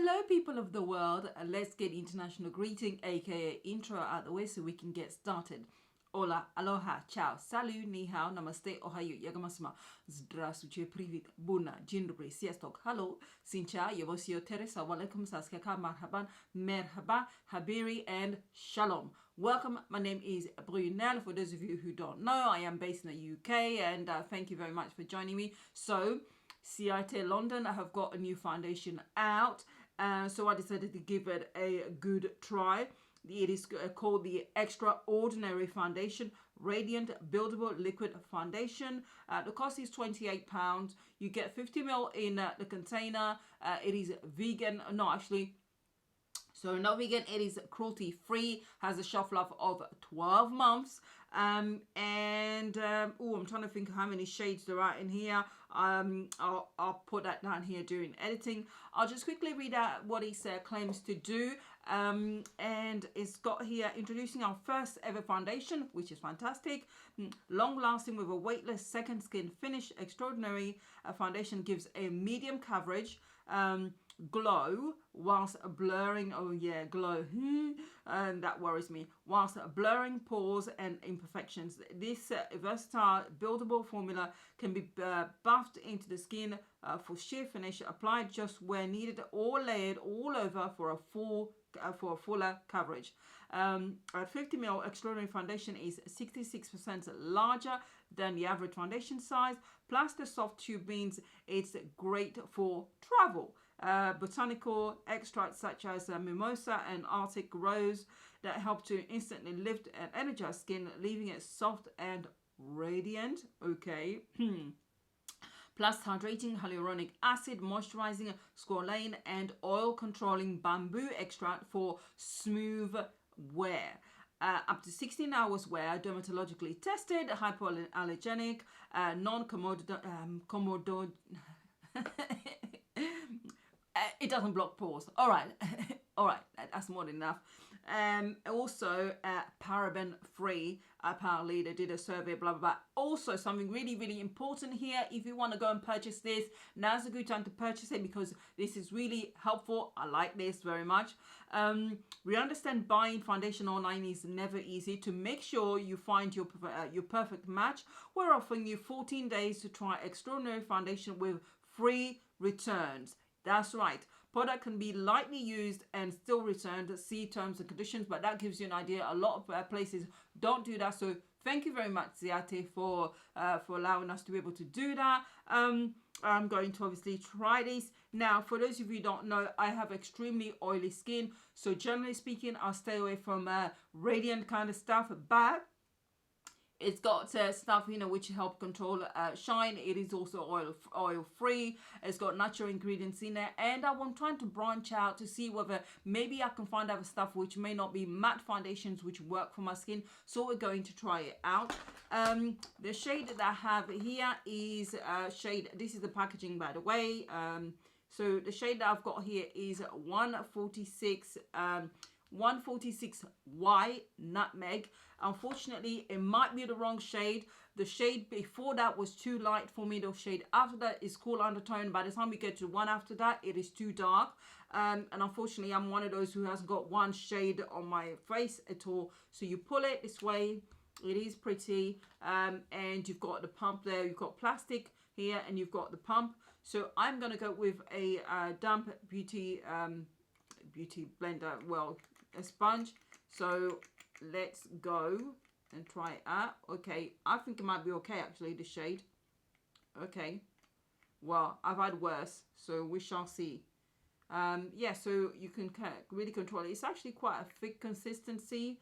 Hello people of the world, let's get international greeting aka intro out the way so we can get started. Hola, aloha, ciao, salut, ni hao, namaste, ohayo, yagamasma, zdravствуйте, привет, bună, dzień dobry, sziasztok, hello, sincha, yevosio, teresa, walaikum, saskaka, marhaban, merhaba, habiri, and shalom. Welcome, my name is Brunel. For those of you who don't know, I am based in the UK, and thank you very much for joining me. So, Ciate London, I have got a new foundation out, so I decided to give it a good try. It is called the Extraordinary Foundation Radiant Buildable Liquid Foundation. The cost is £28. You get 50ml in the container. It is vegan, no, actually. So not vegan, it is cruelty free, has a shelf life of 12 months. I'm trying to think how many shades there are in here. I'll put that down here during editing. I'll just quickly read out what it claims to do. And it's got here introducing our first ever foundation, which is fantastic. Long lasting with a weightless second skin finish. Extraordinary foundation gives a medium coverage, glow whilst blurring, oh yeah, glow, and that worries me, whilst blurring pores and imperfections. This versatile buildable formula can be buffed into the skin for sheer finish, applied just where needed or layered all over for a fuller coverage. At 50ml, Extraordinary Foundation is 66% larger than the average foundation size, plus the soft tube means it's great for travel. Botanical extracts such as mimosa and Arctic rose that help to instantly lift and energize skin, leaving it soft and radiant. Okay. Plus hydrating hyaluronic acid, moisturizing squalane, and oil controlling bamboo extract for smooth wear. Up to 16 hours wear, dermatologically tested, hypoallergenic, non-comedogenic. It doesn't block pores. All right. All right. That's more than enough. Also, Paraben-Free. Apparently, they did a survey, blah, blah, blah. Also, something really, really important here. If you want to go and purchase this, now's a good time to purchase it because this is really helpful. I like this very much. We understand buying foundation online is never easy. To make sure you find your perfect match, we're offering you 14 days to try Extraordinary Foundation with free returns. That's right. Product can be lightly used and still returned. See terms and conditions, but that gives you an idea. A lot of places don't do that. So thank you very much, Ciate, for allowing us to be able to do that. I'm going to obviously try this. Now, for those of you who don't know, I have extremely oily skin. So generally speaking, I'll stay away from radiant kind of stuff. But it's got stuff, which help control shine. It is also oil free. It's got natural ingredients in there. And I'm trying to branch out to see whether maybe I can find other stuff which may not be matte foundations which work for my skin. So we're going to try it out. The shade that I have here is shade, this is the packaging by the way. So the shade that I've got here is 146Y Nutmeg. Unfortunately, it might be the wrong shade. The shade before that was too light for me. The shade after that is cool undertone. By the time we get to one after that, it is too dark. And unfortunately, I'm one of those who hasn't got one shade on my face at all. So you pull it this way. It is pretty. And you've got the pump there. You've got plastic here and you've got the pump. So I'm going to go with a damp beauty blender, well, a sponge. So let's go and try it out. Okay, I think it might be okay actually, the shade. Okay, well, I've had worse, so we shall see. Yeah, so you can really control it. It's actually quite a thick consistency.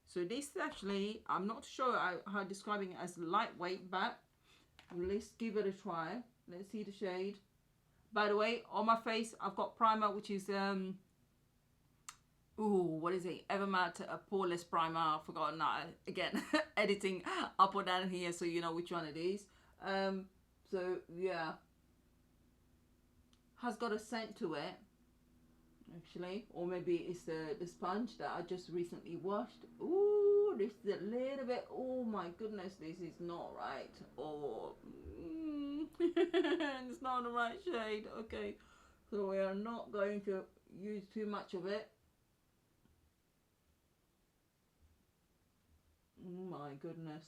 So this actually, I'm not sure how describing it as lightweight, but let's give it a try. Let's see the shade. By the way, on my face, I've got primer, which is, what is it? Evermatte poreless primer. I've forgotten that. Again, editing. I'll put that in here so you know which one it is. So, yeah. Has got a scent to it, actually. Or maybe it's the sponge that I just recently washed. Ooh, this is a little bit, oh my goodness, this is not right. Or, It's not the right shade. Okay, so we are not going to use too much of it. Oh my goodness.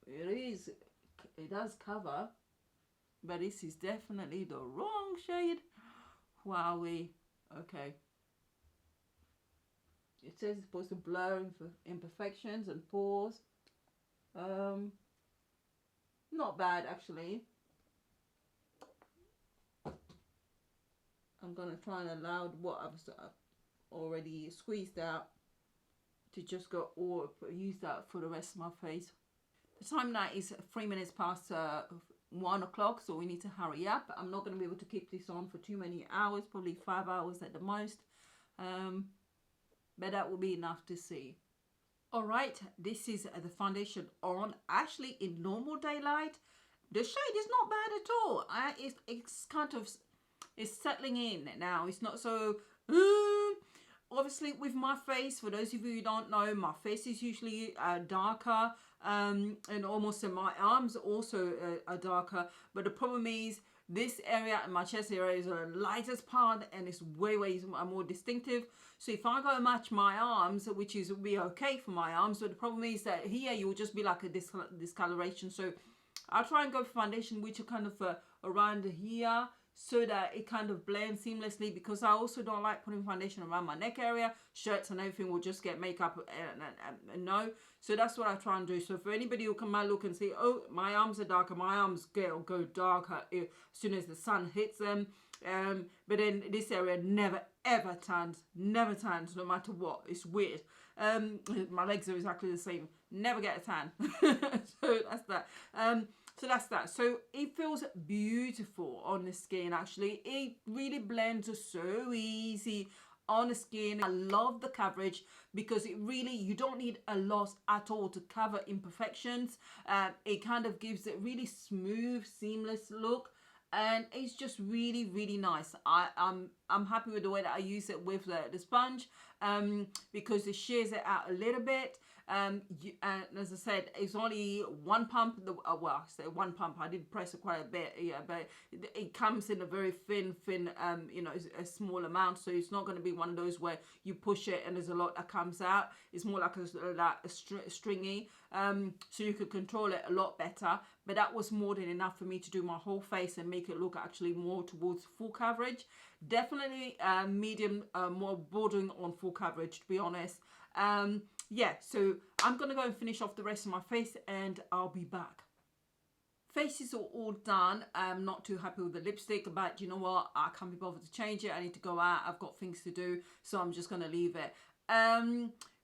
It does cover, but this is definitely the wrong shade. Wowee. Okay. It says it's supposed to blur imperfections and pores. Not bad actually. I'm gonna try and allow what I've already squeezed out to just go or use that for the rest of my face. The time now is 3 minutes past 1 o'clock, so we need to hurry up. I'm not going to be able to keep this on for too many hours, probably 5 hours at the most, but that will be enough to see. All right, this is the foundation on. Actually, in normal daylight, the shade is not bad at all. It's kind of, it's settling in now. It's not so obviously with my face, for those of you who don't know, my face is usually darker, and almost in my arms also are darker, but the problem is this area and my chest area is the lightest part and it's way more distinctive. So if I go match my arms, which is will be okay for my arms, but the problem is that here you will just be like a discoloration. So I'll try and go for foundation which are kind of around here, so that it kind of blends seamlessly, because I also don't like putting foundation around my neck area. Shirts and everything will just get makeup and no. So that's what I try and do. So for anybody who might look and say, oh, my arms are darker, my arms go darker as soon as the sun hits them. But then this area never ever tans, no matter what. It's weird. My legs are exactly the same. Never get a tan. So that's that. So that's that. So it feels beautiful on the skin actually. It really blends so easy on the skin. I love the coverage because it really, you don't need a lot at all to cover imperfections. It kind of gives it really smooth, seamless look. And it's just really nice. I'm happy with the way that I use it with the sponge, because it shears it out a little bit. And as I said, it's only one pump. Well, I say one pump. I did press it quite a bit, yeah, but it comes in a very thin, you know, a small amount. So it's not going to be one of those where you push it and there's a lot that comes out. It's more like a stringy. So you could control it a lot better. But that was more than enough for me to do my whole face and make it look actually more towards full coverage. Definitely medium, more bordering on full coverage, to be honest. Yeah, so I'm going to go and finish off the rest of my face and I'll be back. Faces are all done. I'm not too happy with the lipstick, but you know what? I can't be bothered to change it. I need to go out. I've got things to do, so I'm just going to leave it.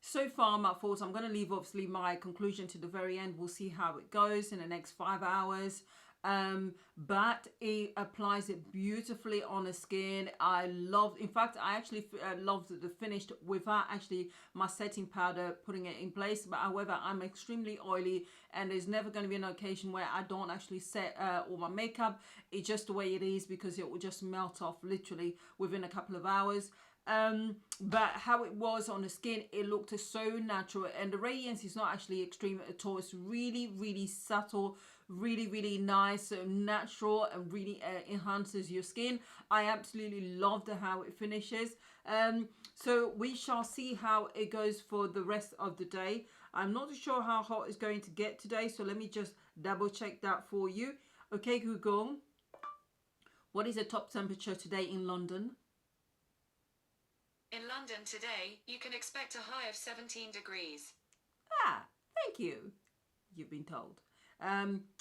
So far, my thoughts, I'm going to leave obviously my conclusion to the very end. We'll see how it goes in the next 5 hours. But it applies it beautifully on the skin. In fact, I actually loved the finished without actually my setting powder putting it in place. But however, I'm extremely oily and there's never going to be an occasion where I don't actually set all my makeup. It's just the way it is, because it will just melt off literally within a couple of hours. But how it was on the skin, it looked so natural, and the radiance is not actually extreme at all. It's really subtle, really nice, natural, and really enhances your skin. I absolutely loved how it finishes. So we shall see how it goes for the rest of the day. I'm not sure how hot it's going to get today, so let me just double check that for you. Okay, Google, what is the top temperature today in London? In London today, you can expect a high of 17 degrees. Ah, thank you. You've been told.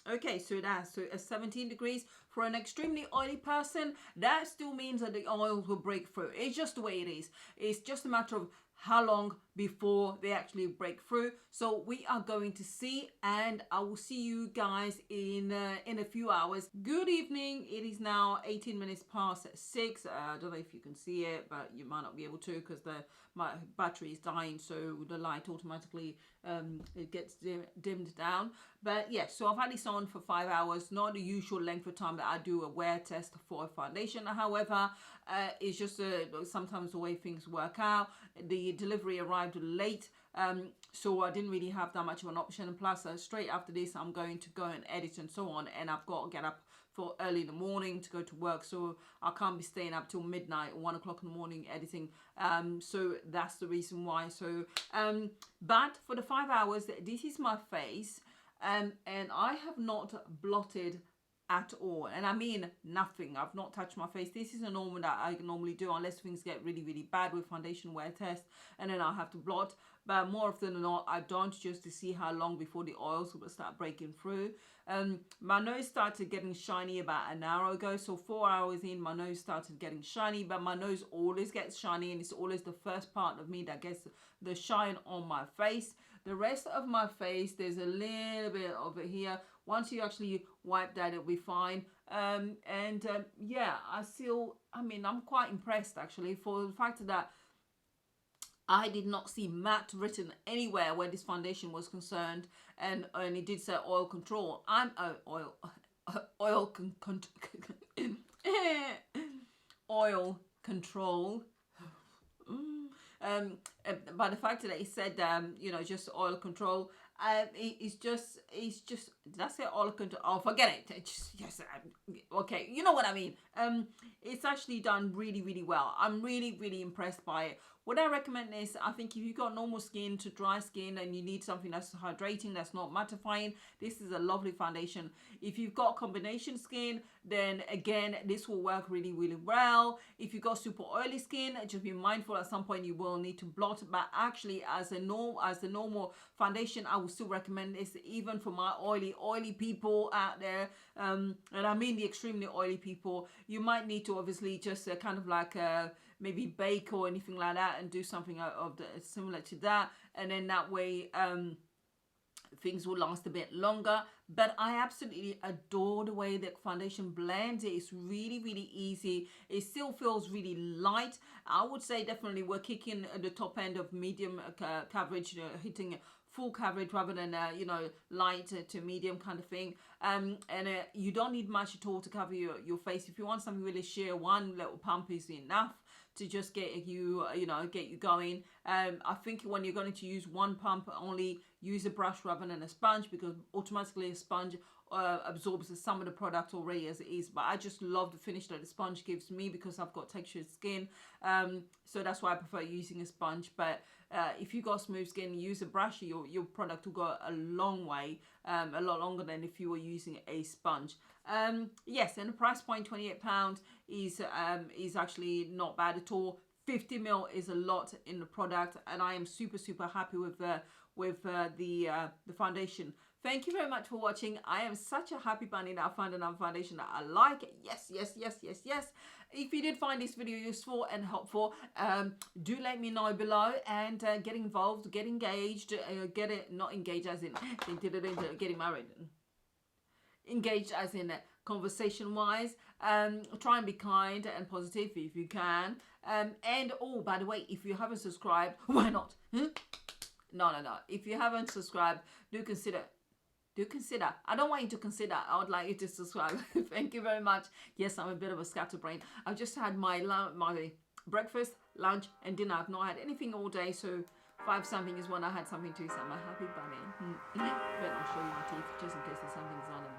Okay, so that's 17 degrees. For an extremely oily person, that still means that the oils will break through. It's just the way it is. It's just a matter of how long before they actually break through. So we are going to see, and I will see you guys in a few hours. Good evening. It is now 18 minutes past 6. I don't know if you can see it, but you might not be able to because my battery is dying, so the light automatically it gets dimmed down. But yeah, so I've had this on for 5 hours, not the usual length of time that I do a wear test for a foundation. However, it's just sometimes the way things work out. The delivery arrived late So I didn't really have that much of an option. And plus, straight after this, I'm going to go and edit and so on, and I've got to get up for early in the morning to go to work, so I can't be staying up till midnight or 1 o'clock in the morning editing. So that's the reason why. So but for the 5 hours, this is my face, and I have not blotted at all, and I mean nothing. I've not touched my face. This is a normal that I normally do unless things get really, really bad with foundation wear test, and then I'll have to blot. But more often than not, I don't, just to see how long before the oils will start breaking through. My nose started getting shiny about an hour ago, so 4 hours in, my nose started getting shiny. But my nose always gets shiny, and it's always the first part of me that gets the shine on my face. The rest of my face, there's a little bit of it here. Once you actually wipe that, it'll be fine. Yeah, I mean, I'm quite impressed actually for the fact that I did not see matte written anywhere where this foundation was concerned, and it did say oil control. Oil control. But the fact that it said you know, just oil control, it's just did I say oil control? Oh, forget it. Yes, okay, you know what I mean. It's actually done really, really well. I'm really, really impressed by it. What I recommend is, I think if you've got normal skin to dry skin and you need something that's hydrating, that's not mattifying, this is a lovely foundation. If you've got combination skin, then again, this will work really, really well. If you've got super oily skin, just be mindful at some point you will need to blot. But actually, as the normal foundation, I would still recommend this, even for my oily people out there. And I mean the extremely oily people. You might need to obviously just kind of like maybe bake or anything like that, and do something similar to that, and then that way things will last a bit longer. But I absolutely adore the way that foundation blends. It's really, really easy. It still feels really light. I would say definitely we're kicking at the top end of medium coverage, hitting full coverage rather than you know, light to medium kind of thing. You don't need much at all to cover your face. If you want something really sheer, one little pump is enough to just get you going. I think when you're going to use one pump, only use a brush rather than a sponge, because automatically a sponge absorbs some of the product already as it is. But I just love the finish that the sponge gives me because I've got textured skin, so that's why I prefer using a sponge. But if you got smooth skin, use a brush, your product will go a long way, a lot longer than if you were using a sponge. Yes, and the price point, £28, is actually not bad at all. 50 ml is a lot in the product, and I am super, super happy with the foundation. Thank you very much for watching. I am such a happy bunny that I found another foundation that I like. Yes, yes, yes, yes, yes. If you did find this video useful and helpful, do let me know below, and get involved, get engaged, not engaged as in getting married. Engaged as in conversation wise. Try and be kind and positive if you can. And oh, by the way, if you haven't subscribed, why not? No. If you haven't subscribed, do consider. I don't want you to consider. I would like you to subscribe. Thank you very much. Yes, I'm a bit of a scatterbrain. I've just had my breakfast, lunch, and dinner. I've not had anything all day, so 5 something is when I had something to eat. So I'm a happy bunny. But I'll show you my teeth just in case there's something's on.